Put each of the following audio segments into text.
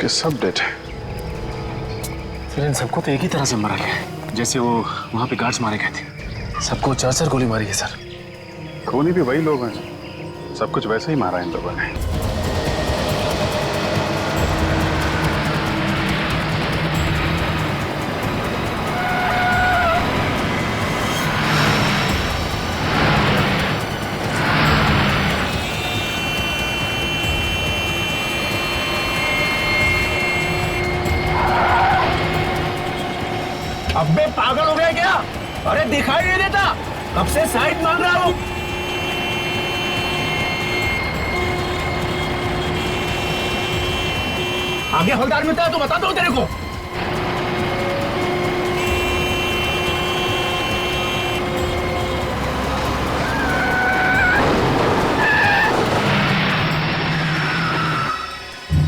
बाकी सब डेड है। फिर इन सबको तो एक ही तरह से मारा गया है, जैसे वो वहां पे गार्ड्स मारे गए थे। सबको 4-4 गोली मारी है सर। खूनी भी वही लोग हैं, सब कुछ वैसे ही मारा इन लोगों ने। अबे पागल हो गया क्या? अरे दिखाई नहीं देता, कब से साइड मांग रहा हूं। आगे हवलदार मिलता है तो बता दो तेरे को।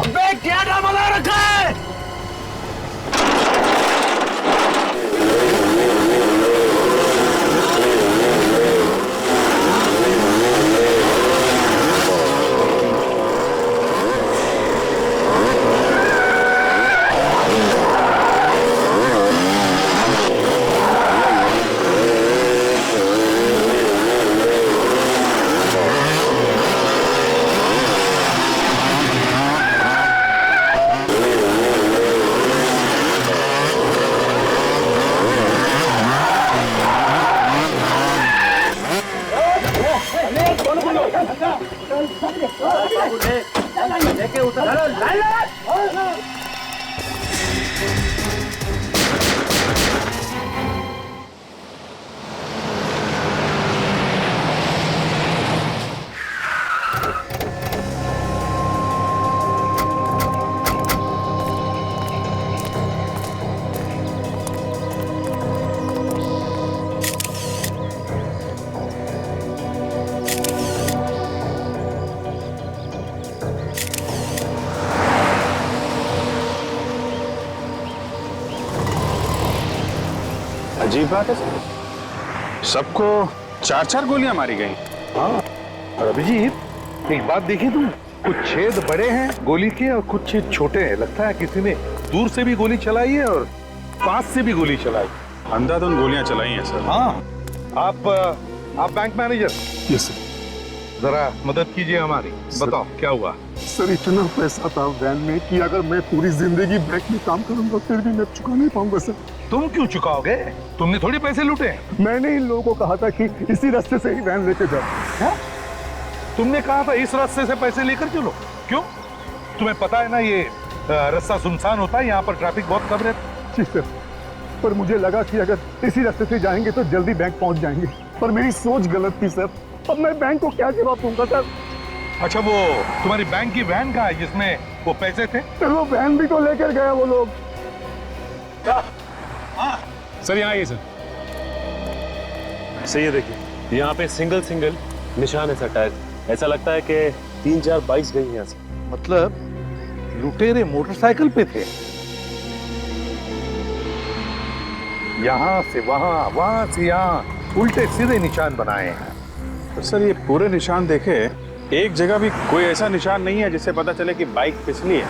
अबे क्या ड्रामा लगा रखा है? अजीब बात है, सबको 4-4 गोलियां मारी गई। हाँ, और अभिजीत एक बात देखी तुम, कुछ छेद बड़े हैं गोली के और कुछ छेद छोटे हैं। लगता है किसी ने दूर से भी गोली चलाई है और पास से भी गोली चलाई। अंधाधुंध गोलियां चलाई हैं सर। हाँ, आप बैंक मैनेजर, यस सर। जरा मदद कीजिए हमारी। बताओ क्या हुआ? सर इतना पैसा था वैन में कि अगर मैं पूरी जिंदगी बैंक में काम करूंगा फिर भी मैं चुका नहीं पाऊंगा सर। तुम क्यों चुकाओगे? तुमने थोड़ी पैसे लूटे। मैंने इन लोगों को कहा था कि इसी रास्ते से ही वैन लेके जाओ। तुमने कहा था इस रास्ते से पैसे लेकर चलो। क्यों? तुम्हें पता है ना ये रास्ता सुनसान होता है, यहाँ पर ट्रैफिक बहुत कम रहता है। जी सर, पर मुझे लगा कि अगर इसी रास्ते से जाएंगे तो जल्दी बैंक पहुंच जाएंगे, पर मेरी सोच गलत थी सर। अब मैं बैंक को क्या जवाब दूंगा सर? अच्छा, वो तुम्हारी बैंक की वैन कहाँ है जिसमें वो पैसे थे? सर वो वैन भी तो लेकर गया वो लोग। सर यहाँ आइए सर। सही है, देखिए यहाँ पे सिंगल निशान है सर टायर। ऐसा लगता है कि 3-4 बाइक्स गई हैं यहाँ से। मतलब लुटेरे मोटरसाइकिल पे थे, यहाँ से वहां, वहां से यहाँ, उल्टे सीधे निशान बनाए हैं। तो सर ये पूरे निशान देखे, एक जगह भी कोई ऐसा निशान नहीं है जिससे पता चले कि बाइक फिसली है।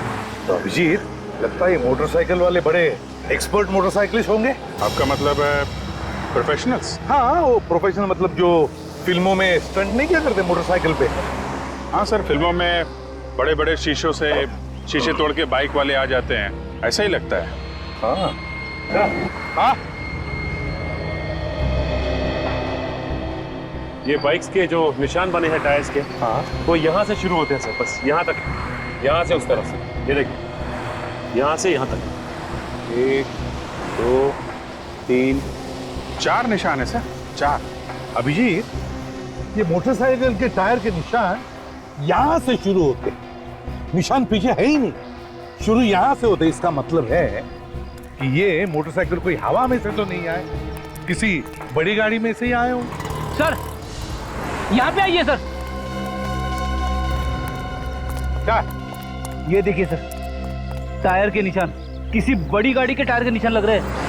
तो अभिजीत, लगता है ये मोटरसाइकिल वाले बड़े एक्सपर्ट मोटरसाइकिलिस्ट होंगे। आपका मतलब है प्रोफेशनल्स? हाँ, वो प्रोफेशनल मतलब जो फिल्मों में स्टंट नहीं क्या करते मोटरसाइकिल पे। हाँ सर, फिल्मों में बड़े बड़े शीशों से शीशे तोड़ के बाइक वाले आ जाते हैं, ऐसा ही लगता है। हाँ हाँ, ये बाइक्स के जो निशान बने हैं टायर्स के, हाँ, वो यहाँ से शुरू होते हैं सर, बस यहाँ तक, यहाँ से उस तरफ से। ये देखिए, यहाँ से यहाँ तक 1, 2, 3, 4 निशान है सर, 4। अभिजीत, ये मोटरसाइकिल के टायर के निशान यहाँ से शुरू होते, निशान पीछे है ही नहीं, शुरू यहाँ से होते। इसका मतलब है कि ये मोटरसाइकिल कोई हवा में से तो नहीं आए, किसी बड़ी गाड़ी में से ही आए हो। सर यहाँ पे आइए सर। क्या? ये देखिए सर, टायर के निशान, किसी बड़ी गाड़ी के टायर के निशान लग रहे हैं।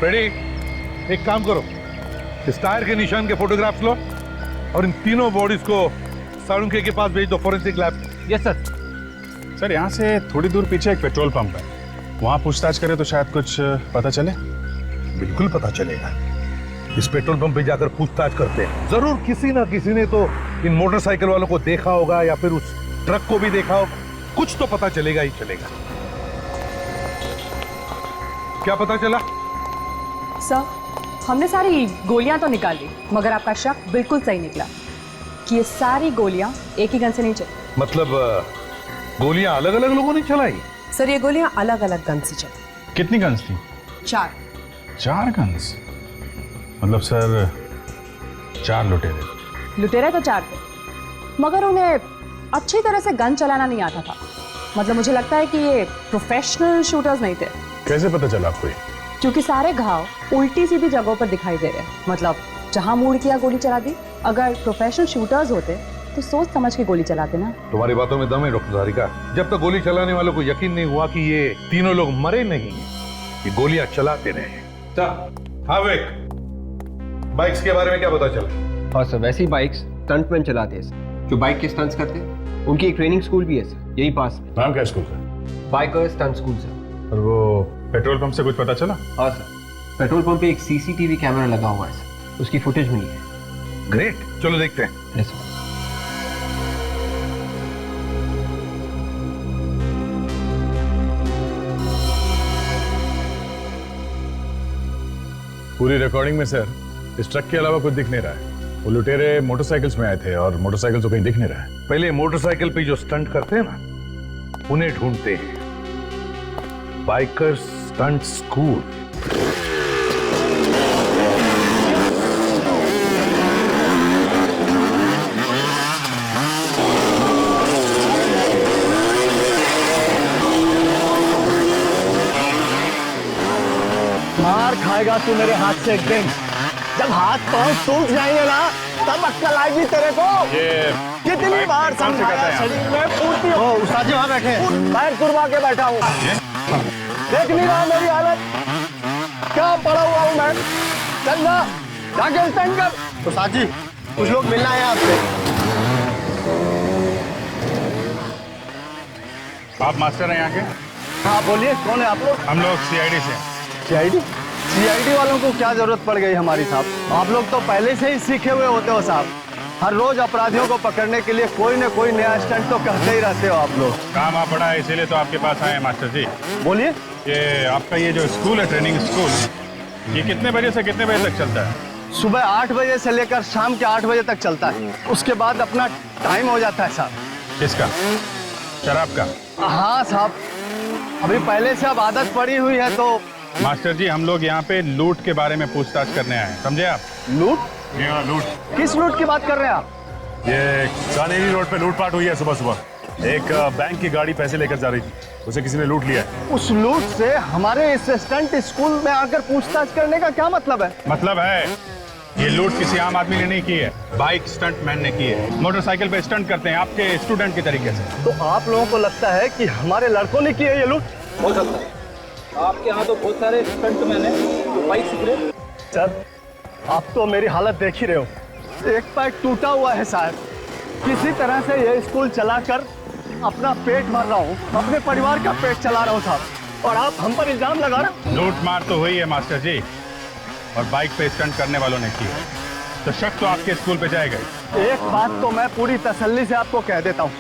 फ्रेडी, एक काम करो, इस टायर के निशान के फोटोग्राफ्स लो और इन तीनों बॉडीज को साळुंखे के पास भेज दो forensic lab. Yes sir. Sir यहाँ से थोड़ी दूर पीछे एक पेट्रोल पंप है, वहाँ पूछताछ करें तो शायद कुछ पता चले। बिल्कुल पता चलेगा। इस पेट्रोल पंप पे जाकर पूछताछ करते हैं, जरूर किसी ना किसी ने तो इन मोटरसाइकिल वालों को देखा होगा या फिर उस ट्रक को भी देखा होगा। कुछ तो पता चलेगा ही चलेगा। क्या पता चला? सर, हमने सारी गोलियां तो निकाल ली, मगर आपका शक बिल्कुल सही निकला कि ये सारी गोलियां एक ही गन से नहीं चली। मतलब गोलियां अलग अलग लोगों ने चलाई? सर, ये गोलियां अलग अलग गन से चली। कितनी गन्स थी? 4। 4 गन्स? मतलब सर 4 लुटेरे? लुटेरे तो 4 थे, मगर उन्हें अच्छी तरह से गन चलाना नहीं आता था। मतलब मुझे लगता है कि ये प्रोफेशनल शूटर्स नहीं थे। कैसे पता चला आपको? क्योंकि सारे घाव उल्टी सीधी जगहों पर दिखाई दे रहे हैं। मतलब जहां मूड किया गोली चला दी। अगर प्रोफेशनल शूटर्स होते तो सोच समझ के गोली चलाते ना। तुम्हारी बातों में दम है डॉक्टर सारिका। जब तक गोली चलाने वालों को यकीन नहीं हुआ कि ये तीनों लोग मरे नहीं, ये गोलियां चलाते रहे। हाँ विक, बाइक्स के बारे में क्या पता चला? हाँ सर, वैसी बाइक्स स्टंटमैन चलाते हैं सर, जो बाइक के स्टंट्स करते हैं। उनकी एक ट्रेनिंग स्कूल भी है सर, यही पास में। नाम क्या स्कूल का? Biker stunt school sir. और वो पेट्रोल पंप से कुछ पता चला? हाँ सर, पेट्रोल पंप पे एक सीसीटीवी कैमरा लगा हुआ है सर, उसकी फुटेज मिली है। ग्रेट, चलो देखते हैं। Yes sir. पूरी रिकॉर्डिंग में सर इस ट्रक के अलावा कुछ दिख नहीं रहा है। वो लुटेरे मोटरसाइकिल्स में आए थे और मोटरसाइकिल तो कहीं दिख नहीं रहा है। पहले मोटरसाइकिल पे जो स्टंट करते हैं ना, उन्हें ढूंढते हैं। Biker stunt school. मार खाएगा तू मेरे हाथ से एक दिन। जब हाथ पांव टूट जाएंगे ना, तब अक्कल आएगी तेरे को। ये कितनी बार समझाया, शरीर में फुर्ती हो। उस्ताद जी वहाँ बैठे हैं। पैर कुर्बा के बैठा हूँ। देख नहीं रहा मेरी हालत, क्या पड़ा हुआ हूँ मैं। चल ना, जाके स्टैंड कर। उस्ताद जी, कुछ लोग मिलना है आपसे। आप मास्टर हैं यहाँ के? हाँ बोलिए, कौन है आप लोग? हम लोग सीआईडी से हैं। सीआईडी? सीआईडी वालों को क्या जरूरत पड़ गई हमारी साहब? आप लोग तो पहले से ही सीखे हुए होते हो साहब। हर रोज अपराधियों को पकड़ने के लिए कोई न कोई नया स्टंट तो करते ही रहते हो आप लोग। काम आ पड़ा है, इसीलिए तो आपके पास आए हैं मास्टर जी। बोलिए। ये आपका ये जो स्कूल है, ट्रेनिंग स्कूल, ये कितने बजे से कितने बजे तक चलता है? सुबह 8 बजे से लेकर शाम के 8 बजे तक चलता है। उसके बाद अपना टाइम हो जाता है साहब। किसका? शराब का? हाँ साहब, अभी पहले से अब आदत पड़ी हुई है तो। मास्टर जी, हम लोग यहाँ पे लूट के बारे में पूछताछ करने आए हैं, समझे आप? लूट? लूट। किस लूट की बात कर रहे हैं आप? ये कानेरी रोड पे लूटपाट हुई है सुबह सुबह। एक बैंक की गाड़ी पैसे लेकर जा रही थी, उसे किसी ने लूट लिया है। उस लूट से हमारे इस स्टंट स्कूल में आकर पूछताछ करने का क्या मतलब है? मतलब है, ये लूट किसी आम आदमी ने नहीं की है, बाइक स्टंट मैन ने की है। मोटरसाइकिल पे स्टंट करते हैं आपके स्टूडेंट की तरीके से। तो आप लोगों को लगता है कि हमारे लड़कों ने की है ये लूट? हो सकता है। आपके यहाँ तो बहुत सारे स्टंट मैन हैं जो बाइक सीख रहे। सर, आप तो मेरी हालत देख ही रहे हो। एक पैर टूटा हुआ है साहब। किसी तरह से ये स्कूल चलाकर अपना पेट भर रहा हूँ, अपने परिवार का पेट चला रहा हूँ साहब, और आप हम पर इल्जाम लगा रहे। लूट मार तो हुई है मास्टर जी, और बाइक पे स्टंट करने वालों ने की है, तो शक तो आपके स्कूल पे जाएगा ही। एक बात तो मैं पूरी तसल्ली से आपको कह देता हूँ,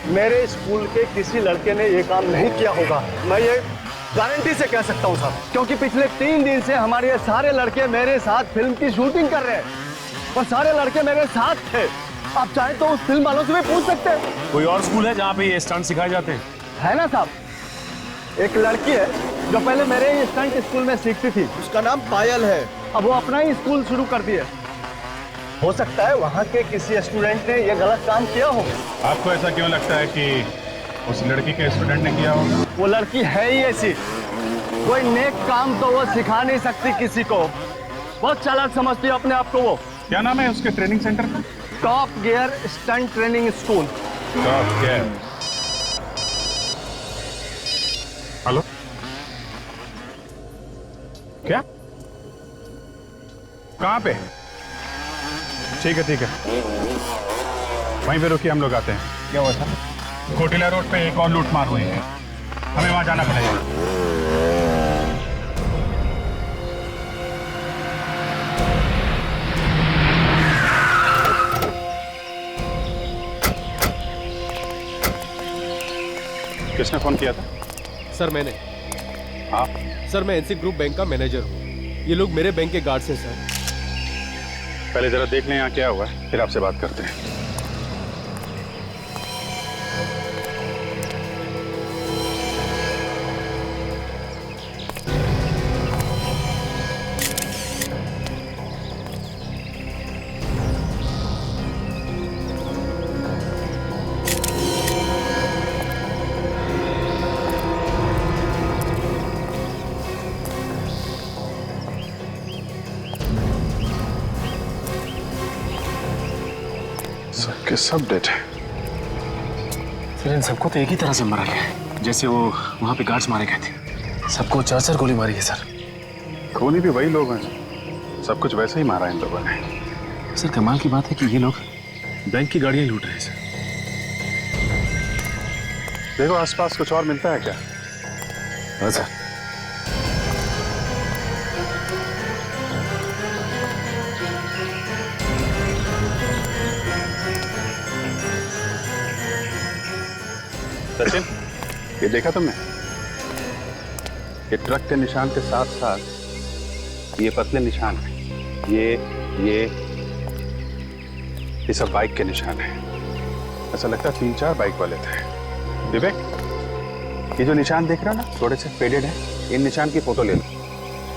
मेरे स्कूल के किसी लड़के ने ये काम नहीं किया होगा। मैं ये गारंटी से कह सकता हूँ साहब, क्योंकि पिछले 3 दिन से हमारे ये सारे लड़के मेरे साथ फिल्म की शूटिंग कर रहे हैं और सारे लड़के मेरे साथ थे। आप चाहे तो उस फिल्म वालों से भी पूछ सकते हैं। कोई और स्कूल है जहाँ पे ये स्टंट सिखाए जाते हैं? है ना साहब, एक लड़की है जो पहले मेरे ही स्टंट स्कूल में सीखती थी, उसका नाम पायल है। अब वो अपना ही स्कूल शुरू कर दिया। हो सकता है वहाँ के किसी स्टूडेंट ने ये गलत काम किया हो। आपको ऐसा क्यों लगता है कि उस लड़की के स्टूडेंट ने किया होगा? वो लड़की है ही ऐसी, कोई नेक काम तो वो सिखा नहीं सकती किसी को। बहुत चालाक समझती है अपने आप को वो। क्या नाम है उसके ट्रेनिंग सेंटर का? Top gear stunt training school. Top gear. Hello, क्या? कहाँ पे? ठीक है ठीक है, वहीं पे रुकिए, हम लोग आते हैं। क्या हुआ सर? कोटिला रोड पे एक और लूटमार हुई है, हमें वहां जाना पड़ेगा। किसने फोन किया था? सर मैंने। आप? सर मैं एनसी ग्रुप बैंक का मैनेजर हूँ। ये लोग मेरे बैंक के गार्ड्स हैं सर। पहले जरा देख लें यहाँ क्या हुआ है, फिर आपसे बात करते हैं। सबके सब डेड है। फिर इन सबको तो एक ही तरह से मारा गया है, जैसे वो वहां पे गार्ड्स मारे गए थे। सबको 4-4 गोली मारी है सर। खूनी भी वही लोग हैं, सब कुछ वैसे ही मारा इन लोगों ने। सर कमाल की बात है कि ये लोग बैंक की गाड़ियां लूट रहे हैं सर। देखो आसपास कुछ और मिलता है क्या? हाँ सर। सचिन, ये देखा तुमने? ये ट्रक के निशान के साथ साथ ये पतले निशान हैं। ये सब बाइक के निशान हैं। ऐसा लगता है 3-4 बाइक वाले थे। विवेक, ये जो निशान देख रहा ना, थोड़े से फेडेड है, इन निशान की फोटो ले लो,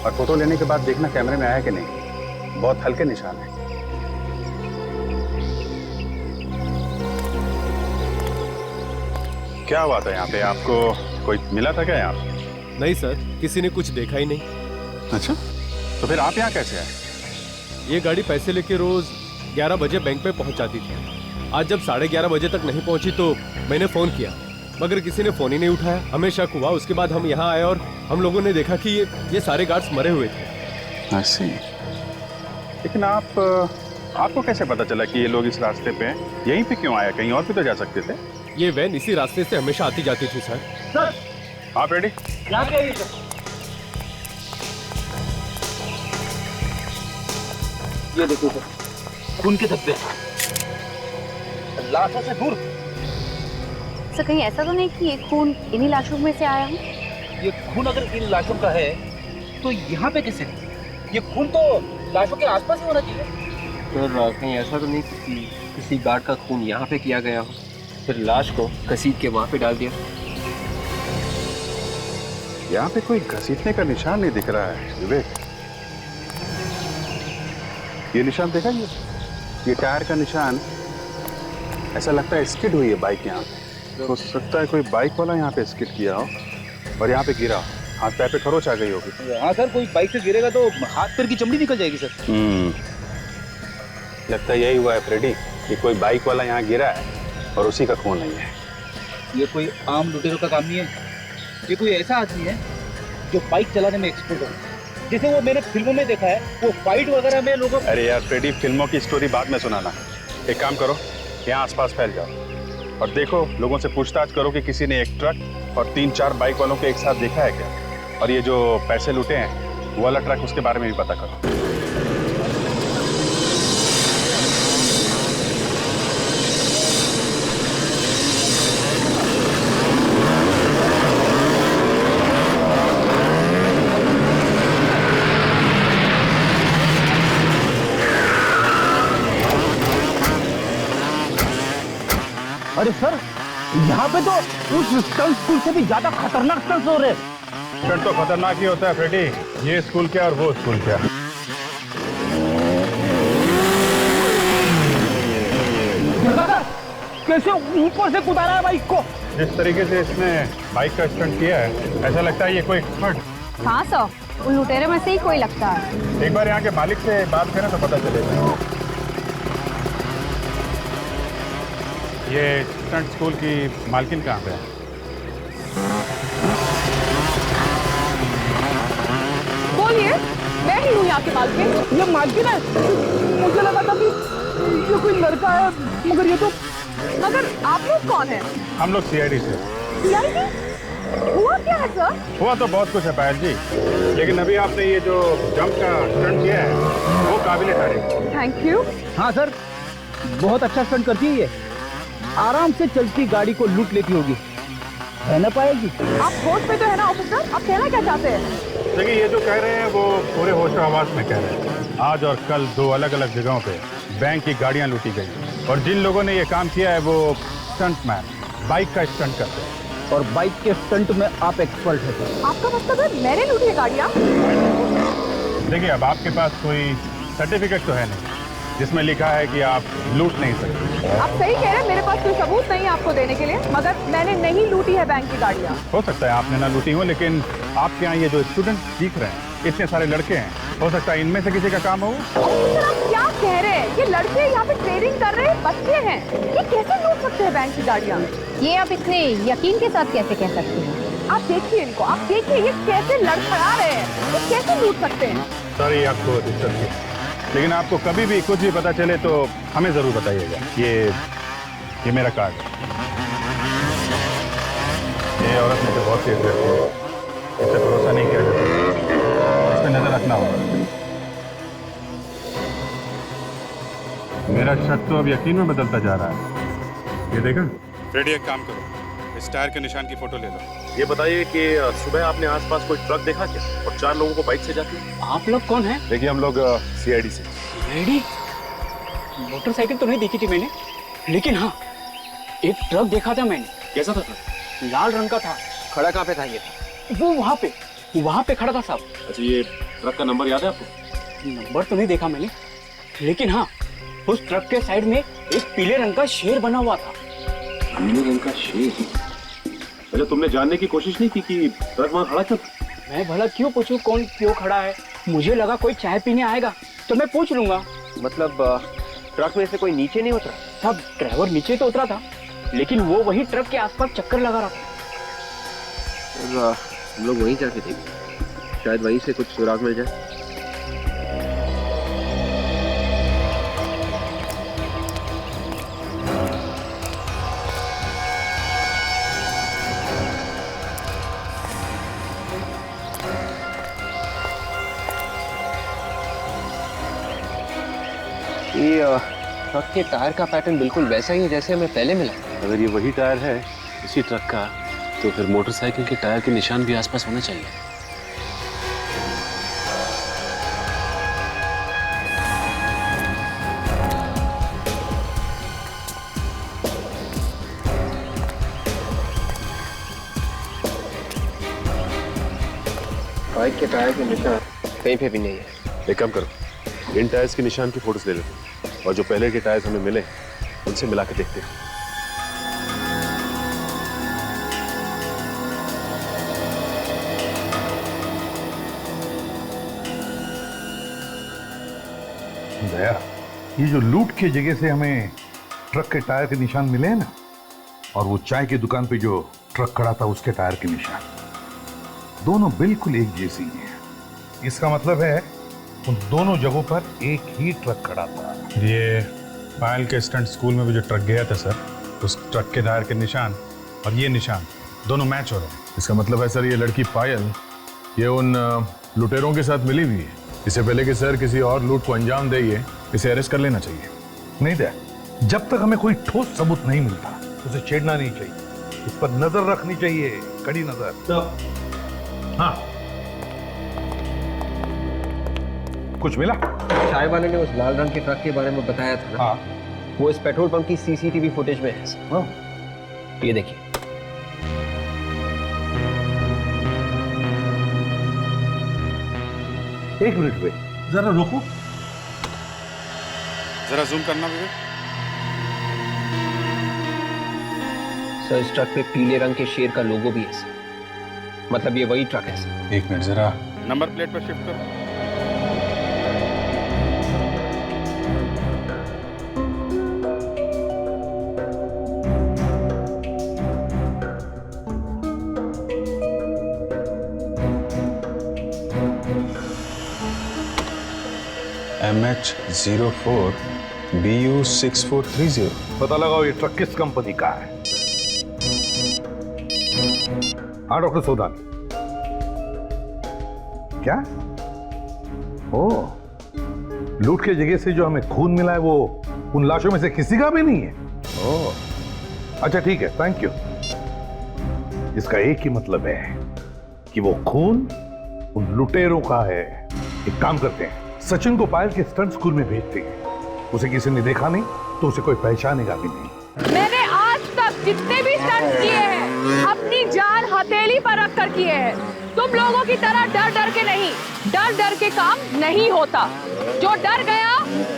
और फोटो लेने के बाद देखना कैमरे में आया कि नहीं। बहुत हल्के निशान है। क्या हुआ था यहाँ पे? आपको कोई मिला था क्या यहाँ? नहीं सर, किसी ने कुछ देखा ही नहीं। अच्छा, तो फिर आप यहाँ कैसे आए? ये गाड़ी पैसे लेके रोज 11 बजे बैंक पे पहुंच जाती थी। आज जब 11:30 बजे तक नहीं पहुंची तो मैंने फोन किया, मगर किसी ने फोन ही नहीं उठाया। हमें शक हुआ, उसके बाद हम यहाँ आए और हम लोगों ने देखा कि ये सारे गार्ड्स मरे हुए थे। ऐसे? लेकिन आपको कैसे पता चला कि ये लोग इस रास्ते पे हैं? यहीं पे क्यों आया? कहीं और भी तो जा सकते थे। ये वैन इसी रास्ते से हमेशा आती जाती थी सर। सर आप रेडी? यहाँ पे आइए सर। ये देखो सर, खून के धब्बे, लाशों से दूर। सर कहीं ऐसा तो नहीं कि ये खून इन्हीं लाशों में से आया हो? ये खून अगर इन लाशों का है तो यहाँ पे कैसे? ये खून तो लाशों के आसपास ही होना चाहिए। सर कहीं ऐसा तो नहीं कि किसी गार्ड का खून यहाँ पे किया गया हो, फिर लाश को घसीट के वहाँ पे डाल दिया? यहाँ पे कोई घसीटने का निशान नहीं दिख रहा है विवेक। ये निशान देखा? ये टायर का निशान, ऐसा लगता है स्किड हुई है बाइक यहाँ पे। हो सकता है कोई बाइक वाला यहाँ पे स्किड किया हो और यहाँ पे गिरा हो, हाथ पैर पे खरोच आ गई होगी। हाँ सर, कोई बाइक से गिरेगा तो हाथ पैर की चमड़ी निकल जाएगी सर। लगता है यही हुआ है फ्रेडी, कि कोई बाइक वाला यहाँ गिरा है और उसी का खून नहीं है। ये कोई आम लुटेरों का काम नहीं है, ये कोई ऐसा आदमी है जो बाइक चलाने में एक्सपर्ट हो। जैसे वो मैंने फिल्मों में देखा है, वो फाइट वगैरह में लोगों। अरे यार फ्रेडी, फिल्मों की स्टोरी बाद में सुनाना। एक काम करो, यहाँ आसपास फैल जाओ और देखो, लोगों से पूछताछ करो कि किसी ने एक ट्रक और 3-4 बाइक वालों को एक साथ देखा है क्या, और ये जो पैसे लूटे हैं वो वाला ट्रक, उसके बारे में भी पता करो। अरे सर, यहाँ पे तो उस स्टंट स्कूल से भी ज्यादा खतरनाक स्टंट्स हो रहे हैं। स्टंट तो खतरनाक ही होता है फ्रेडी, ये स्कूल क्या और वो स्कूल क्या। कैसे ऊपर से कुदा रहा है बाइक को? जिस तरीके से इसने बाइक का स्टंट किया है, ऐसा लगता है ये कोई एक्सपर्ट। हाँ सर, उन लुटेरे में से ही कोई लगता है। एक बार यहाँ के मालिक से बात करें तो पता चलेगा। ये स्टंट स्कूल की मालकिन कहाँ पे है? बोलिए, मैं ही हूँ यहाँ की मालकिन। ये मालकिन है? मुझे लगा था कि ये कोई लड़का है, मगर ये तो मगर आप लोग कौन हैं? हम लोग सीआईडी से। सीआईडी? हुआ क्या है सर? हुआ तो बहुत कुछ है पायल जी, लेकिन अभी आपने ये जो जंप का स्टंट किया है वो काबिल तारीफ। Thank you. हाँ सर, बहुत अच्छा स्टंट करती है ये। आराम से चलती गाड़ी को लूट लेती होगी, है ना पायल जी? आप होश पे तो है ना ऑफिसर? आप कहना क्या चाहते हैं? देखिए, ये जो कह रहे हैं वो पूरे होश आवाज में कह रहे हैं। आज और कल 2 अलग-अलग जगहों पे बैंक की गाड़ियां लूटी गई और जिन लोगों ने ये काम किया है वो स्टंटमैन, बाइक का स्टंट करते हैं। और बाइक के स्टंट में आप एक्सपर्ट हैं सर। आपका मतलब है मैंने लूटी है गाड़ियाँ? देखिए, अब आपके पास कोई सर्टिफिकेट तो है नहीं जिसमें लिखा है कि आप लूट नहीं सकते। आप सही कह रहे हैं, मेरे पास कोई सबूत नहीं है आपको देने के लिए, मगर मैंने नहीं लूटी है बैंक की गाड़ियाँ। हो सकता है आपने ना लूटी हो, लेकिन आपके यहाँ ये जो स्टूडेंट सीख रहे हैं, इतने सारे लड़के हैं, हो सकता है इनमें से किसी का काम हो। ऑफिसर, आप क्या कह रहे हैं? ये लड़के यहाँ पे ट्रेडिंग कर रहे हैं, बच्चे हैं, ये कैसे लूट सकते हैं बैंक की गाड़ियाँ? ये आप इतने यकीन के साथ कैसे कह सकते हैं? आप देखिए इनको, आप देखिए ये कैसे लड़खड़ा रहे हैं, ये कैसे लूट सकते हैं? सॉरी आपको डिस्टर्ब किया, लेकिन आपको कभी भी कुछ भी पता चले तो हमें जरूर बताइएगा। ये मेरा कार्ड है। ये औरत मुझे बहुत तेज रहती है, इससे भरोसा नहीं किया जाता, इस पर नजर रखना होगा। मेरा शक तो अब यकीन में बदलता जा रहा है। ये देखा रेडी, एक काम करो, इस टायर के निशान की फोटो ले लो। ये बताइए कि सुबह आपने आसपास कोई ट्रक देखा क्या, और 4 लोगों को बाइक से जाते? आप लोग कौन हैं? देखिए, हम लोग सीआईडी से। रेडी? मोटरसाइकिल तो नहीं देखी थी मैंने, लेकिन हाँ एक ट्रक देखा था मैंने। कैसा था ट्रक? लाल रंग का था। खड़ा कहाँ पे था ये? वो वहाँ पे खड़ा था साहब। अच्छा, ये ट्रक का नंबर याद है आपको? नंबर तो नहीं देखा मैंने, लेकिन हाँ उस ट्रक के साइड में एक पीले रंग का शेर बना हुआ था। पीले रंग का शेर? अच्छा, तुमने जानने की कोशिश नहीं की कि ट्रक वहाँ खड़ा क्यों? मैं भला क्यों पूछूं कौन क्यों खड़ा है? मुझे लगा कोई चाय पीने आएगा तो मैं पूछ लूंगा। मतलब ट्रक में से कोई नीचे नहीं उतरा? साहब, ड्राइवर नीचे तो उतरा था, लेकिन वो वही ट्रक के आसपास चक्कर लगा रहा था। हम लोग वहीं जाके देखें, शायद वहीं से कुछ सुराग मिल जाए। ये ट्रक के टायर का पैटर्न बिल्कुल वैसा ही है जैसे हमें पहले मिला। अगर ये वही टायर है इसी ट्रक का, तो फिर मोटरसाइकिल के टायर के निशान भी आसपास होने चाहिए। बाइक के टायर के निशान कहीं पे भी नहीं है। एक काम करो, इन टायर्स के निशान की फोटोज ले लेते हैं, और जो पहले के टायर्स हमें मिले उनसे मिला के देखते हैं। दया, ये जो लूट की जगह से हमें ट्रक के टायर के निशान मिले हैं ना, और वो चाय की दुकान पे जो ट्रक खड़ा था उसके टायर के निशान, दोनों बिल्कुल एक जैसी हैं। इसका मतलब है उन दोनों जगहों पर एक ही ट्रक खड़ा था। ये पायल के स्टंट स्कूल में भी जो ट्रक गया था सर, उस ट्रक के टायर के निशान और ये निशान दोनों मैच हो रहे हैं। इसका मतलब है सर, ये लड़की पायल ये उन लुटेरों के साथ मिली हुई है। इससे पहले कि सर किसी और लूट को अंजाम दे, इसे अरेस्ट कर लेना चाहिए। नहीं दया, जब तक हमें कोई ठोस सबूत नहीं मिलता उसे छेड़ना नहीं चाहिए, इस पर नजर रखनी चाहिए, कड़ी नजर। तो हाँ, कुछ मिला? चाय वाले ने उस लाल रंग के ट्रक के बारे में बताया था ना? हाँ। वो इस पेट्रोल पंप की सीसीटीवी फुटेज में है। हाँ। ये देखिए। एक मिनट पे जरा रुको, जरा जूम करना मुझे। सर, इस ट्रक पे पीले रंग के शेर का लोगो भी है सर। मतलब ये वही ट्रक है सर। एक मिनट, जरा नंबर प्लेट पर शिफ्ट करो। MH04 BU6430। पता लगाओ ये ट्रक किस कंपनी का है। हाँ डॉक्टर सोदान, क्या? ओ, लूट के जगह से जो हमें खून मिला है वो उन लाशों में से किसी का भी नहीं है। ओ, अच्छा ठीक है, थैंक यू। इसका एक ही मतलब है कि वो खून उन लुटेरों का है। एक काम करते हैं, सचिन को पायल के स्टंट स्कूल में भेजते हैं। उसे किसी ने देखा नहीं तो उसे कोई पहचानेगा भी नहीं। मैंने आज तक जितने भी स्टंट किए हैं अपनी जान हथेली पर रख कर किए हैं। तुम लोगों की तरह डर डर के नहीं, डर डर के काम नहीं होता। जो डर गया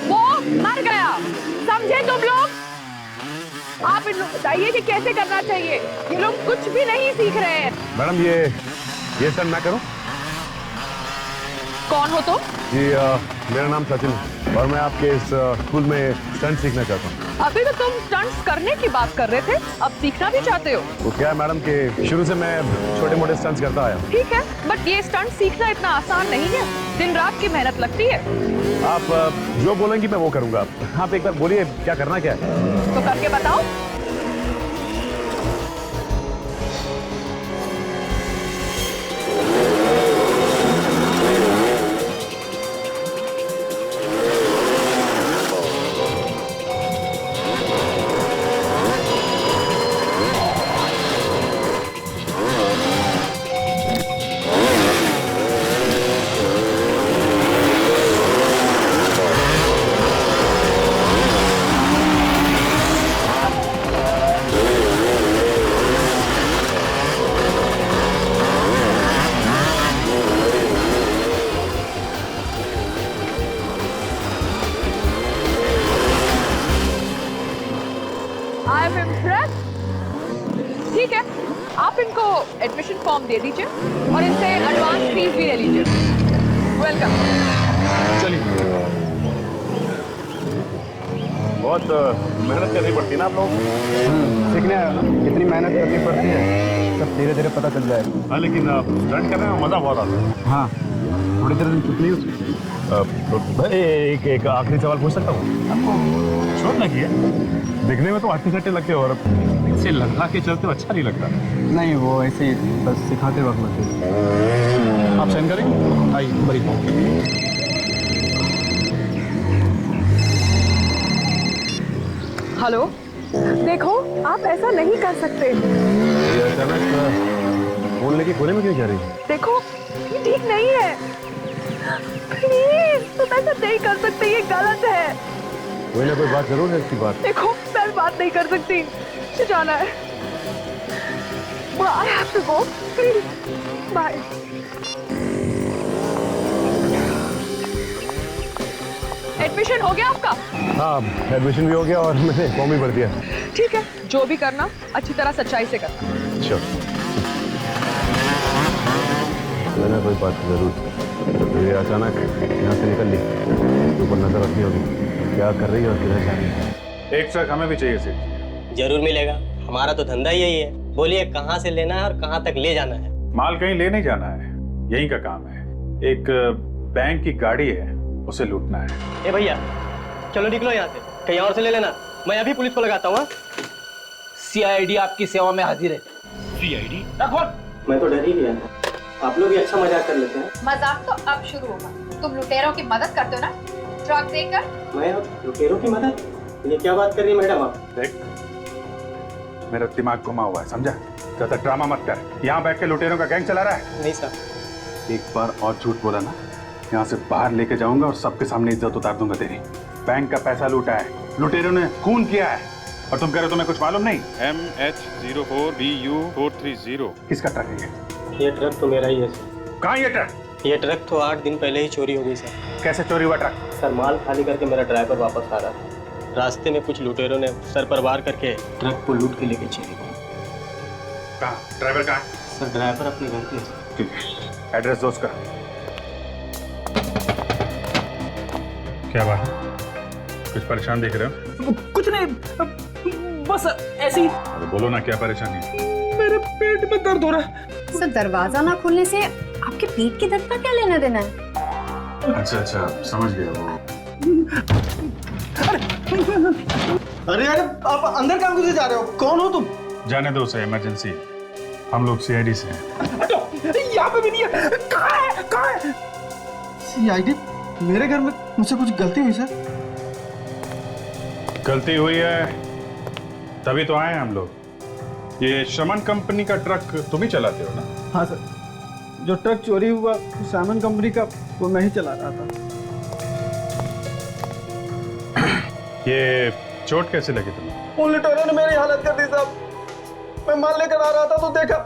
वो मर गया, समझे तुम लोग? आप इन लोग बताइए कि कैसे करना चाहिए। ये लोग कुछ भी नहीं सीख रहे हैं। मैडम ये स्टंट ना करो। कौन हो तुम? जी मेरा नाम सचिन है और मैं आपके इस स्कूल में स्टंट सीखना चाहता हूँ। अभी तो तुम स्टंट्स करने की बात कर रहे थे, अब सीखना भी चाहते हो? वो क्या है मैडम कि शुरू से मैं छोटे मोटे स्टंट्स करता आया हूँ। ठीक है, बट ये स्टंट सीखना इतना आसान नहीं है। दिन रात की मेहनत लगती है। आप जो बोलेंगी मैं वो करूँगा। आप एक बार बोलिए क्या करना क्या है। तो करके बताओ। I am impressed. ठीक है, आप इनको एडमिशन फॉर्म दे दीजिए और इनसे एडवांस फीस भी ले लीजिए। वेलकम। चलिए। बहुत मेहनत करनी पड़ती है ना आप लोग। सीखने आया ना, कितनी मेहनत करनी पड़ती है सब धीरे धीरे पता चल जाएगा। हाँ लेकिन स्टंट करने में मजा बहुत आता है। हाँ, थोड़ी देर में कितनी भाई एक आखिरी सवाल पूछ सकता हूँ? आपको शोध ना किया, दिखने में तो आटे सट्टे लगते हो और इसे लगा के चलते हो अच्छा नहीं लगता। नहीं, वो ऐसे ही बस सिखाते वक्त लगते। आप साइन करेंगे? आइए बड़ी। हेलो, देखो आप ऐसा नहीं कर सकते। अचानक फोन लेके कोने में क्यों जा रही है? देखो ये ठीक नहीं है। प्लीज तुम ऐसा नहीं कर सकते, ये गलत है। कोई ना कोई बात जरूर है इसकी बात। देखो मैं बात नहीं कर सकती, मुझे जाना है। I have to go. Please. Bye. Admission हो गया आपका? हाँ एडमिशन भी हो गया और मैंने फॉर्म भी भर दिया। ठीक है, जो भी करना अच्छी तरह सच्चाई से करना। अच्छा, मैंने कोई बात जरूर। ये अचानक यहाँ से निकल ली, ऊपर नजर रखनी होगी क्या कर रही है और किधर जा रही है। एक ट्रक हमें भी चाहिए सिर्फ। जरूर मिलेगा, हमारा तो धंधा यही है। बोलिए कहाँ से लेना है और कहाँ तक ले जाना है? माल कहीं ले नहीं जाना है, यहीं का काम है। एक बैंक की गाड़ी है, उसे लूटना है। ए भैया चलो निकलो यहाँ से, कहीं और से ले लेना। मैं अभी पुलिस को लगाता हूँ। CID आपकी सेवा में हाजिर है। CID? मैं तो डर ही गया था। आप लोग भी अच्छा मजाक कर लेते हैं। मजाक तो अब शुरू होगा। तुम लुटेरों की मदद करते हो ना ट्रक देकर। मैं लुटेरों की मदद? ये क्या बात कर रही है मैडम आप? देख मेरा दिमाग घुमा हुआ है, समझा? ज्यादा ड्रामा मत कर। यहाँ बैठ के लुटेरों का गैंग चला रहा है? नहीं सर। एक बार और झूठ बोला ना, यहाँ से बाहर लेके जाऊंगा और सबके सामने इज्जत उतार दूंगा तेरी। बैंक का पैसा लूटा है, लुटेरों ने खून किया है और तुम कह रहे हो तुम्हें कुछ मालूम नहीं? MH04BU430। किसका ट्रक है ये ट्रक तो मेरा ही है। कहाँ ये ट्रक? ये ट्रक तो 8 दिन पहले ही चोरी हो गई सर। कैसे चोरी हुआ ट्रक? सर माल खाली करके मेरा ड्राइवर वापस आ रहा था। रास्ते में कुछ लुटेरों ने सर पर वार करके ट्रक को लूट के लेके चले गए। कहाँ? ड्राइवर कहाँ? सर ड्राइवर अपने घर पे। ठीक है, एड्रेस दो उसका। क्या बात, कुछ परेशान दिख रहे हो? कुछ नहीं, बस ऐसे ही। अरे बोलो ना, क्या परेशानी है? मेरे पेट में दर्द हो रहा है। सर दरवाजा ना खोलने से आपके पेट के दर्द का क्या लेना देना है? अच्छा समझ गया वो। अरे अरे अरे आप अंदर कहाँ घुसे जा रहे हो? कौन हो तुम? जाने दो उसे, इमरजेंसी। हम लोग सीआईडी से हैं। यहाँ पे भी नहीं है। कहाँ है? कहाँ है? सीआईडी? मेरे घर में मुझसे कुछ गलती हुई सर? गलती हुई है तभी तो आए हैं हम लोग। ये श्रमण कंपनी का ट्रक तुम ही चलाते हो ना? हाँ सर, जो ट्रक चोरी हुआ सामन कंपनी का वो मैं ही चला रहा था। ये चोट कैसे लगी तुम्हें? उन लुटेरों ने मेरी हालत कर दी साहब। मैं माल लेकर आ रहा था तो देखा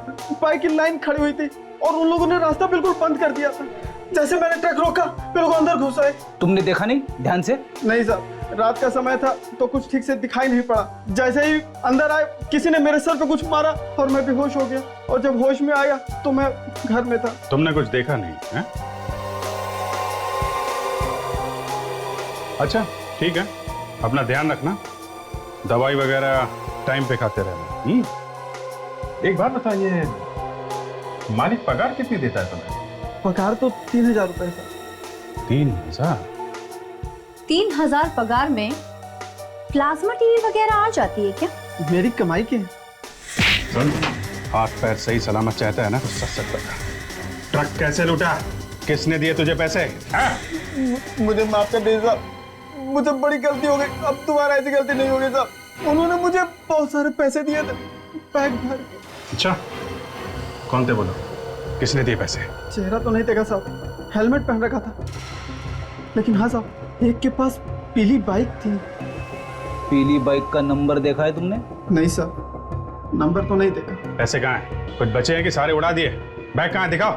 बाइक की लाइन खड़ी हुई थी और उन लोगों ने रास्ता बिल्कुल बंद कर दिया था। जैसे मैंने ट्रक रोका फिर वो अंदर घुस आए। तुमने देखा नहीं ध्यान से? नहीं साहब, रात का समय था तो कुछ ठीक से दिखाई नहीं पड़ा। जैसे ही अंदर आए किसी ने मेरे सर पे कुछ मारा और मैं बेहोश हो गया और जब होश में आया तो मैं घर में था। तुमने कुछ देखा नहीं है? अच्छा ठीक है, अपना ध्यान रखना, दवाई वगैरह टाइम पे खाते रहना। एक बात बताइए, मालिक पगार कितनी देता है तुम्हें? पगार तो 3000 रुपए सर। 3000? 3000 पगार में प्लाज्मा टीवी वगैरह आ जाती है क्या? मेरी कमाई की है। सुन, हाथ पैर सही सलामत चाहता है ना तो सच सच बता, ट्रक कैसे लूटा? किसने दिए तुझे पैसे? मुझे माफ कर दीजिए साहब, मुझे बड़ी गलती हो गई। अब दोबारा ऐसी गलती नहीं होगी साहब। उन्होंने मुझे बहुत सारे पैसे दिए थे बैग भर के। अच्छा, कौन थे बोलो, किसने दिए पैसे? चेहरा तो नहीं देखा साहब, हेलमेट पहन रखा था। लेकिन हाँ साहब, एक के पास पीली बाइक थी। पीली बाइक का नंबर देखा है तुमने? नहीं साहब, नंबर तो नहीं देखा। पैसे कहाँ हैं? कुछ बचे हैं कि सारे उड़ा दिए? बैग कहाँ है, दिखाओ।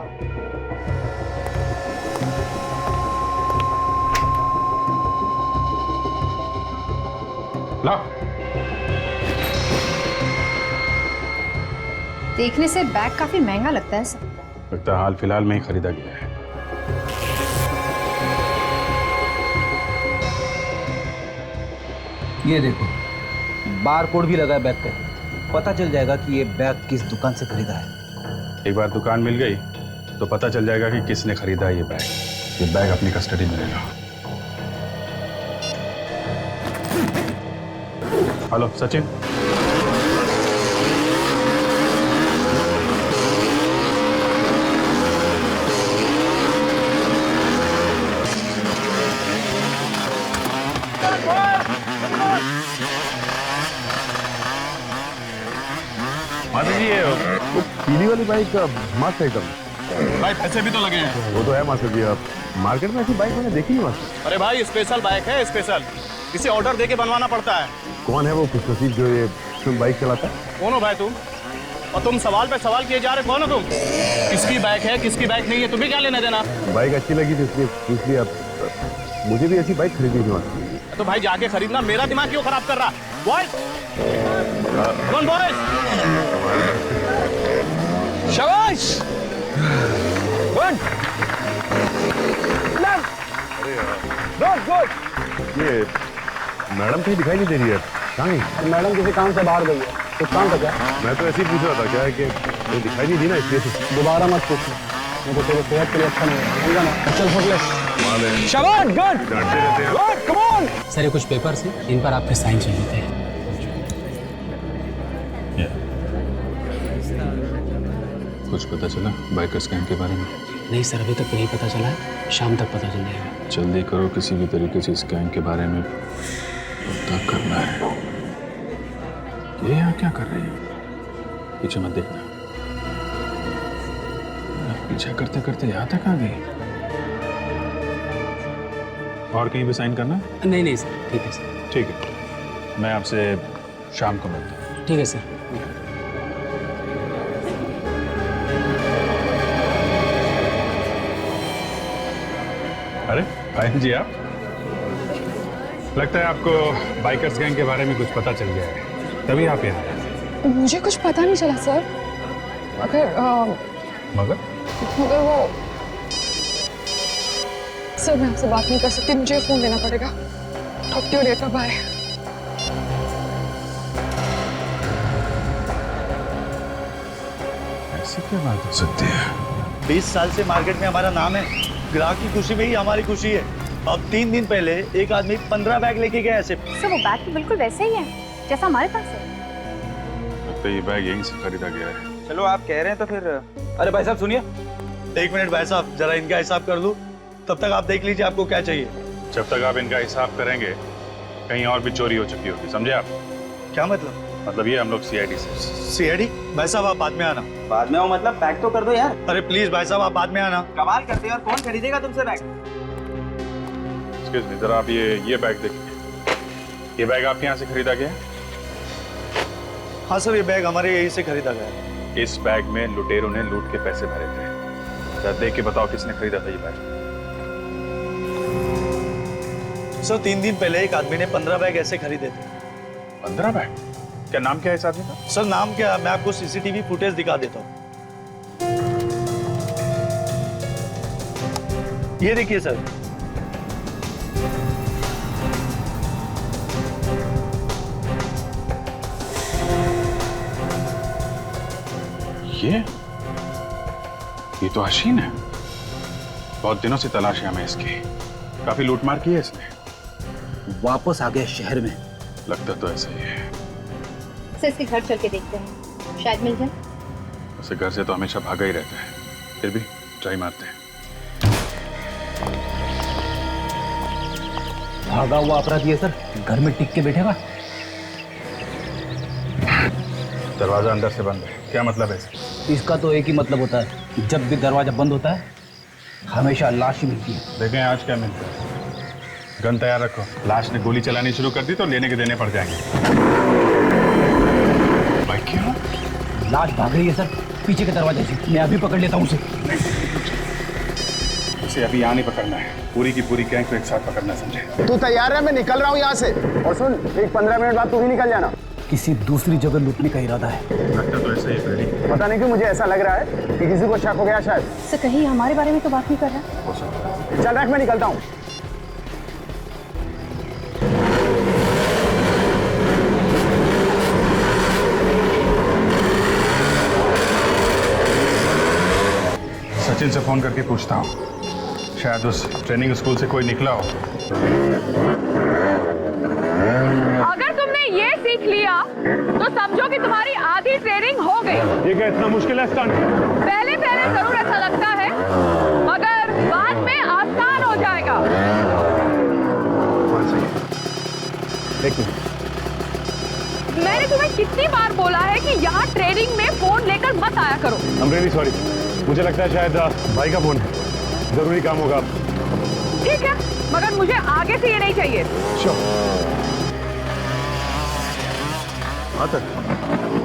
लाओ। देखने से बैग काफी महंगा लगता है सर। लगता है हाल फिलहाल में ही खरीदा गया है। ये देखो, बार कोड भी लगा है बैग पे। पता चल जाएगा कि ये बैग किस दुकान से खरीदा है। एक बार दुकान मिल गई तो पता चल जाएगा कि किसने खरीदा है ये बैग। ये बैग अपनी कस्टडी में लेना। हेलो सचिन। माता जी, ये पीली वाली बाइक मस्त है एकदम। भाई पैसे भी तो लगे हैं। वो तो है मास्टर जी, अब मार्केट में ऐसी बाइक मैंने देखी नहीं मास्टर। अरे भाई स्पेशल बाइक है, स्पेशल। इसे ऑर्डर देके बनवाना पड़ता है। कौन है वो खुशनसीब जो ये बाइक चलाता है? कौन हो भाई तुम? और तुम सवाल पे सवाल किए जा रहे, कौन हो तुम? किसकी बाइक है, किसकी बाइक नहीं है, तुम्हें क्या लेना देना? बाइक अच्छी लगी थी इसलिए अब मुझे भी ऐसी बाइक खरीदनी थी मास्टर। तो भाई जाके खरीदना, मेरा दिमाग क्यों खराब कर रहा? बॉयज, कौन बॉयज? शाबाश, गुड, गुड। ये मैडम कहीं दिखाई नहीं दे रही है, कहाँ है? मैडम किसी काम से बाहर गई है। कुछ काम था क्या? मैं तो ऐसे ही पूछ रहा था, क्या है कि वो दिखाई नहीं दी ना इसलिए से। दोबारा मत पूछना, नहीं तो तेरे सेहत के लिए अच्छा नहीं है। समझा ना? चल फोटो ले। शाबाश, गुड, डांटते रहते हैं। Good, come on. सर ये कुछ पेपर्स हैं, इन पर आपके साइन चाहिए थे। कुछ पता चला बाइकर्स गैंग के बारे में? नहीं सर, अभी तक नहीं पता चला है, शाम तक पता चल जाएगा। जल्दी करो, किसी भी तरीके से इस गैंग के बारे में पता करना है। ये यहाँ क्या कर रही है? पीछे मत देखना। पीछे करते करते यहाँ तक आ गई। और कहीं भी साइन करना? नहीं नहीं सर, ठीक है सर। ठीक है, मैं आपसे शाम को मिलता हूँ। ठीक है सर। अरे भाई जी, आप लगता है आपको बाइकर्स गैंग के बारे में कुछ पता चल गया है, तभी आप यहाँ आए। मुझे कुछ पता नहीं चला सर, मगर वो सर मैं आपसे बात नहीं कर सकती, मुझे फोन लेना पड़ेगा। Talk to you later, bye. ऐसी क्या बात हो सकती है? 20 साल से मार्केट में हमारा नाम है, ग्राहक की खुशी में ही हमारी खुशी है। अब 3 दिन पहले एक आदमी 15 बैग लेके गया ऐसे। सर वो बैग तो बिल्कुल वैसे ही है जैसा हमारे पास है। लगता है ये बैग यहीं से खरीदा गया है। चलो आप कह रहे हैं तो फिर अरे भाई साहब सुनिए। 1 मिनट भाई साहब, जरा इनका हिसाब कर लूं, तब तक आप देख लीजिए आपको क्या चाहिए। जब तक आप इनका हिसाब करेंगे कहीं और भी चोरी हो चुकी होगी, समझे आप? क्या मतलब? मतलब ये हम लोग सीआईडी से। सीआईडी? भाई साहब आप बाद में आना। बाद में आओ मतलब पैक तो कर दो यार। अरे प्लीज भाई साहब आप बाद में आना। कमाल करते हैं और कौन खरीदेगा तुमसे बैग? एक्सक्यूज मी, जरा आप ये बैग देखिए। ये बैग आपके यहाँ से खरीदा गया है? हाँ सर, ये बैग हमारे यहीं से खरीदा गया। इस बैग में लुटेरों ने लूट के पैसे भरे थे। जरा देख के बताओ किसने खरीदा था ये बैग? सर 3 दिन पहले एक आदमी ने 15 बैग ऐसे खरीदे थे। 15 बैग? क्या नाम क्या है इस आदमी का? सर नाम क्या, मैं आपको सीसीटीवी फुटेज दिखा देता हूँ। ये देखिए सर। ये तो हसीन है। बहुत दिनों से तलाश है हमें इसकी। काफी लूटमार की है इसने। वापस आ गए शहर में। लगता तो ऐसा ही है। सर इसके घर चल के देखते हैं, शायद मिल जाए। वैसे घर से तो हमेशा भागा ही रहता है, फिर भी ट्राई मारते हैं। भागा हुआ अपराधी है सर, घर में टिक के बैठेगा। दरवाजा अंदर से बंद है, क्या मतलब है? इसका तो एक ही मतलब होता है, जब भी दरवाजा बंद होता है हमेशा लाश ही मिलती है। देखें आज क्या मिलता है। गन तैयार रखो, लाश ने गोली चलानी शुरू कर दी तो लेने के देने पड़ जाएंगे। भाई क्यों? लाश भाग रही है सर, पीछे के दरवाजे से। मैं अभी पकड़ लेता हूँ उसे। उसे अभी यहाँ नहीं पकड़ना है, पूरी की पूरी गैंग को एक साथ पकड़ना, समझे? तू तैयार है? मैं निकल रहा हूँ यहाँ से। और सुन, एक 15 मिनट बाद तू भी निकल जाना। किसी दूसरी जगह लूटने का इरादा है। लगता तो ऐसा ही है। पता नहीं क्यों मुझे ऐसा लग रहा है कि किसी को शक हो गया शायद। सर कहीं हमारे बारे में तो बात नहीं कर रहा? हो सकता है। चल रख, मैं निकलता हूँ। सचिन से फोन करके पूछता हूँ, शायद उस ट्रेनिंग स्कूल से कोई निकला हो। अगर तुमने ये सीख लिया तो समझो कि तुम्हारी आधी ट्रेनिंग हो गई। ये क्या इतना मुश्किल है स्टंट? पहले पहले जरूर ऐसा लगता है, मगर बाद में आसान हो जाएगा। मैंने तुम्हें कितनी बार बोला है कि यहाँ ट्रेनिंग में फोन लेकर मत आया करो। I'm really sorry. मुझे लगता है शायद भाई का फोन है, जरूरी काम होगा। ठीक है, मगर मुझे आगे से ये नहीं चाहिए।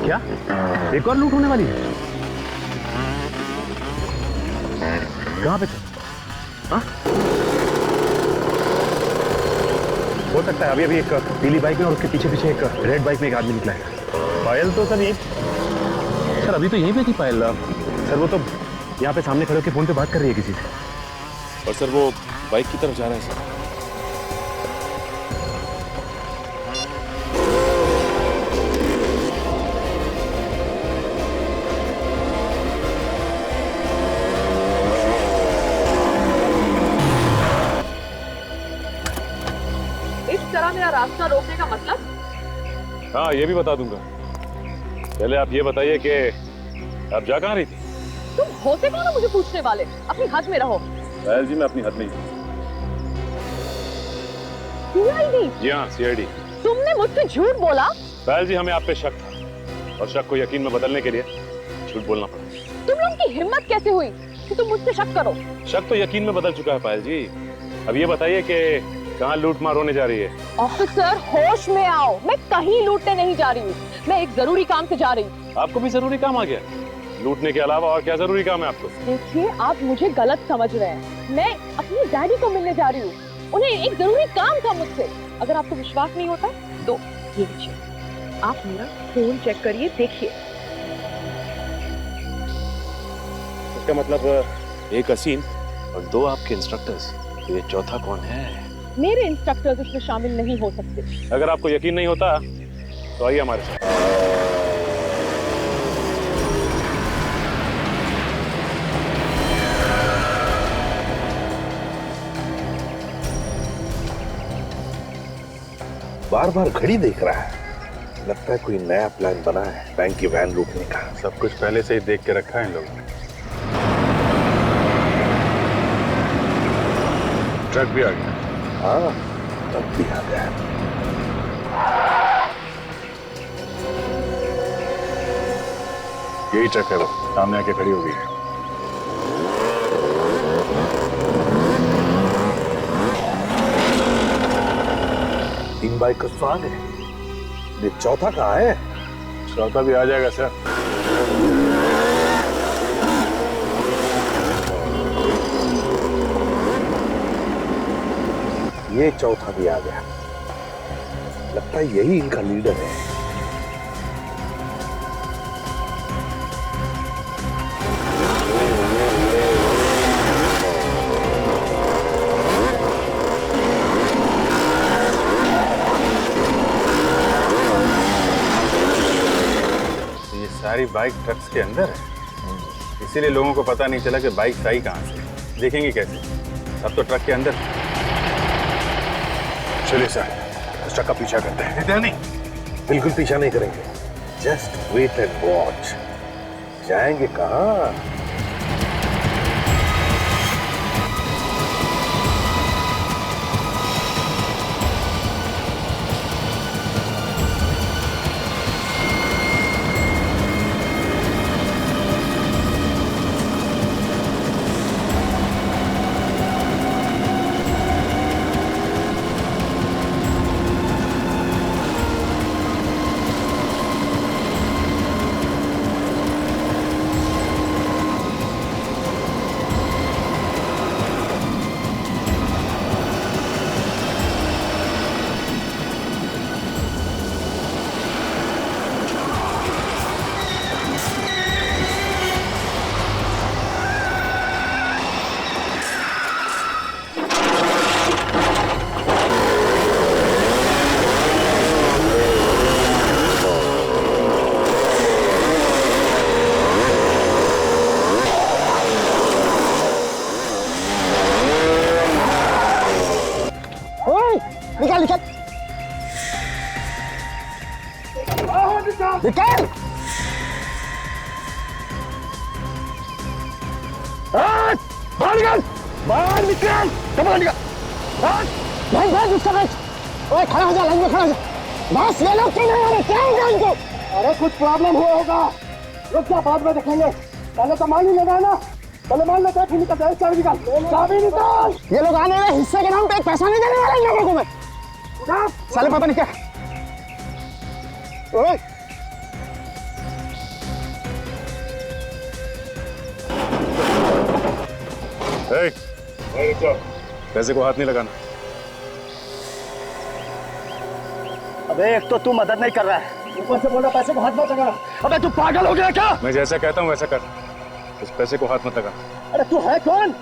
क्या एक और लूट होने वाली है? कहाँ पे थे? हाँ? हो सकता है अभी अभी एक पीली बाइक में और उसके पीछे पीछे एक रेड बाइक में एक आदमी निकला है। पायल तो सर ये सर अभी तो यहीं पे थी पायल। सर वो तो यहाँ पे सामने खड़े होकर फोन पे बात कर रही है किसी से। और सर वो बाइक की तरफ जा रहा है सर। इस तरह मेरा रास्ता रोकने का मतलब? हाँ ये भी बता दूंगा। पहले आप ये बताइए कि आप जा कहाँ रही थी? तुम होते कौन हो मुझे पूछने वाले? अपनी हद में रहो। पायल जी मैं अपनी हद में ही हूँ। सीआईडी? जी हाँ सीआईडी। तुमने मुझसे झूठ बोला? पायल जी हमें आप पे शक था और शक को यकीन में बदलने के लिए झूठ बोलना पड़ा। तुम लोगों की हिम्मत कैसे हुई कि तुम मुझसे शक करो? शक तो यकीन में बदल चुका है पायल जी। अब ये बताइए कि कहाँ लूट मार होने जा रही है? ऑफिसर होश में आओ, मैं कहीं लूटने नहीं जा रही हूँ, मैं एक जरूरी काम से जा रही हूँ। आपको भी जरूरी काम आ गया? लूटने के अलावा और क्या जरूरी काम है आपको? देखिए आप मुझे गलत समझ रहे हैं, मैं अपनी डैडी को मिलने जा रही हूँ, उन्हें एक जरूरी काम था मुझसे। अगर आपको विश्वास नहीं होता तो ये लीजिए, आप मेरा फोन चेक करिए, देखिए। इसका मतलब एक हसीन और 2 आपके इंस्ट्रक्टर्स, ये चौथा कौन है? मेरे इंस्ट्रक्टर्स इसमें शामिल नहीं हो सकते। अगर आपको यकीन नहीं होता तो आइए हमारे साथ। बार बार घड़ी देख रहा है। लगता है कोई नया प्लान बना है बैंक की वैन लूटने का। सब कुछ पहले से ही देख के रखा है इन लोगों ने। ट्रक भी आ गया। हाँ, ट्रक भी आ गया। यही ट्रक है, वो सामने आके खड़ी हो गई है। तीन बाइक का स्वाद है। ये चौथा कहाँ है? चौथा भी आ जाएगा सर। ये चौथा भी आ गया। लगता है यही इनका लीडर है। सारी बाइक ट्रक्स के अंदर है, इसीलिए लोगों को पता नहीं चला कि बाइक आई कहां से। देखेंगे कैसे? सब तो ट्रक के अंदर। चलिए सर, उस ट्रक का पीछा करते हैं। नहीं, बिल्कुल पीछा नहीं करेंगे। Just wait and watch. जाएंगे कहाँ? निकाल निकाल निकाल। बाहर निकाल, बाहर निकाल, बाहर निकाल। भाई भाई उसका बैठ। ओए खड़ा हो जा, लाइन में खड़ा हो जा। बस ये लोग क्यों नहीं आ रहे? क्या हो गया इनको? अरे कुछ प्रॉब्लम हुआ होगा, रुक जा, बाद में देखेंगे। पहले तो मान ही लेना ना, पहले मान लेते हैं, फिर निकलते हैं। चाबी निकाल, चाबी निकाल। ये लोग आने वाले हिस्से के नाम पे एक पैसा नहीं देने वाले इन लोगों को मैं। साले पता नहीं क्या। ओए पैसे को हाथ नहीं लगाना। अबे एक तो तू मदद नहीं कर रहा है, ऊपर से बोल रहा पैसे को हाथ मत लगा। अबे तू पागल हो गया क्या? मैं जैसा कहता हूँ वैसा कर, उस पैसे को हाथ मत लगा। अरे तू है कौन?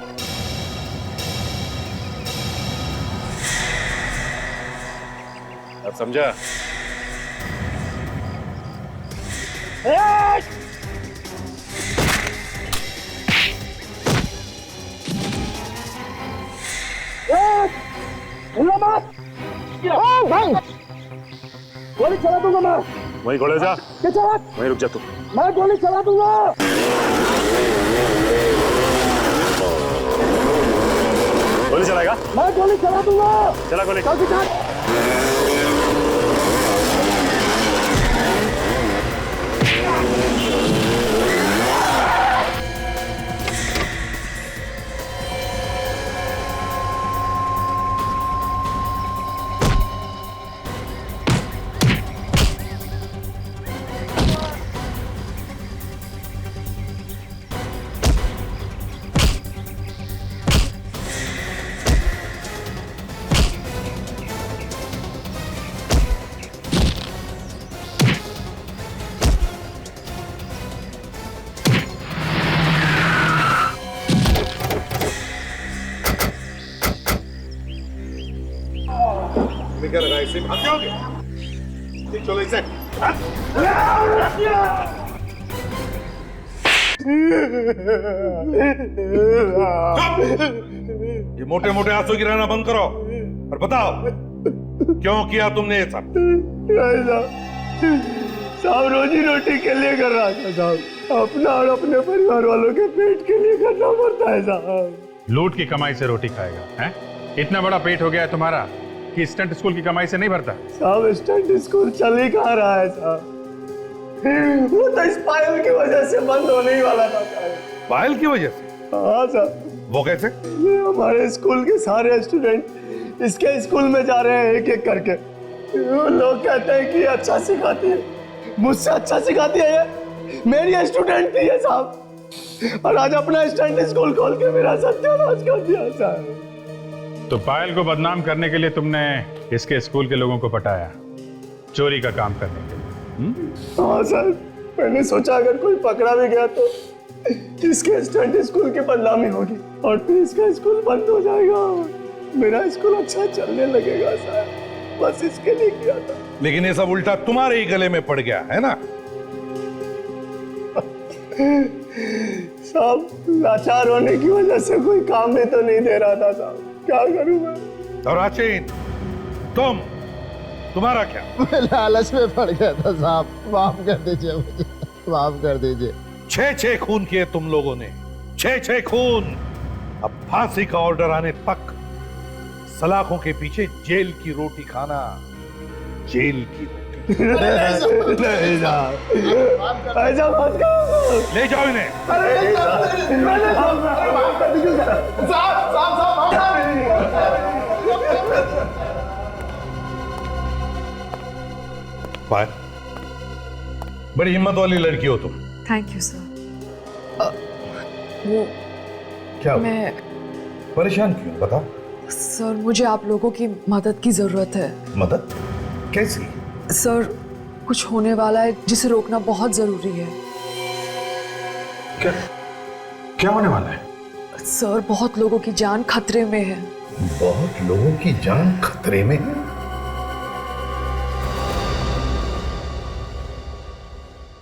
अब समझा? भाई गोली चला दूंगा मैं। वहीं खड़े जा, वहीं रुक जा तू। मैं गोली चला दूंगा। गोली चलाएगा? मैं गोली चला दूंगा। चला गोली। क्या लगा इसे? भाग जाओगे? चलो इसे। ये मोटे मोटे आंसू गिराना बंद करो और बताओ क्यों किया तुमने ये सब? साहब रोजी रोटी के लिए कर रहा था साहब, अपना और अपने परिवार वालों के पेट के लिए करना पड़ता है साहब। लूट की कमाई से रोटी खाएगा हैं? इतना बड़ा पेट हो गया है तुम्हारा कि स्टंट स्कूल की कमाई से नहीं भरता? साहब स्टंट स्कूल चल ही कहाँ रहा है साहब, वो तो इस पायल की वजह से बंद होने ही वाला था साहब। पायल की वजह से? हाँ साहब। वो कैसे? ये हमारे स्कूल के सारे स्टूडेंट इसके स्कूल में जा रहे हैं एक एक करके। वो लोग कहते हैं कि अच्छा सिखाती है, मुझसे अच्छा सिखाती है ये, मेरी स्टूडेंट थी ये साहब, और आज अपना स्टंट स्कूल खोल के मेरा सत्यानाश कर दिया साहब। तो पायल को बदनाम करने के लिए तुमने इसके स्कूल के लोगों को पटाया, चोरी का काम करने के लिए? हाँ सर, मैंने सोचा अगर कोई पकड़ा भी गया तो इसके स्टंट स्कूल की बदनामी होगी और फिर इसका स्कूल बंद हो जाएगा, मेरा स्कूल अच्छा चलने लगेगा सर, बस इसके लिए किया था। लेकिन ये सब उल्टा तुम्हारे ही गले में पड़ गया है ना? साहब लाचार होने की वजह से कोई काम भी तो नहीं दे रहा था साहब, क्या करूं मैं? और आचिन, तुम्हारा क्या? मैं लालच में पड़ गया था साहब, माफ कर दीजिए मुझे, माफ कर दीजिए। 6 खून किए तुम लोगों ने, 6 खून। अब फांसी का ऑर्डर आने तक सलाखों के पीछे जेल की रोटी खाना, जेल की रोटी। नहीं साहब, ऐसा मत करो। ले जाओ इन्हें। पायल, बड़ी हिम्मत वाली लड़की हो तुम। Thank you sir. वो क्या हुआ? मैं परेशान क्यों, बताओ। सर मुझे आप लोगों की मदद की जरूरत है। मदद? कैसी? सर कुछ होने वाला है जिसे रोकना बहुत जरूरी है। क्या होने वाला है? सर बहुत लोगों की जान खतरे में है। बहुत लोगों की जान खतरे में है?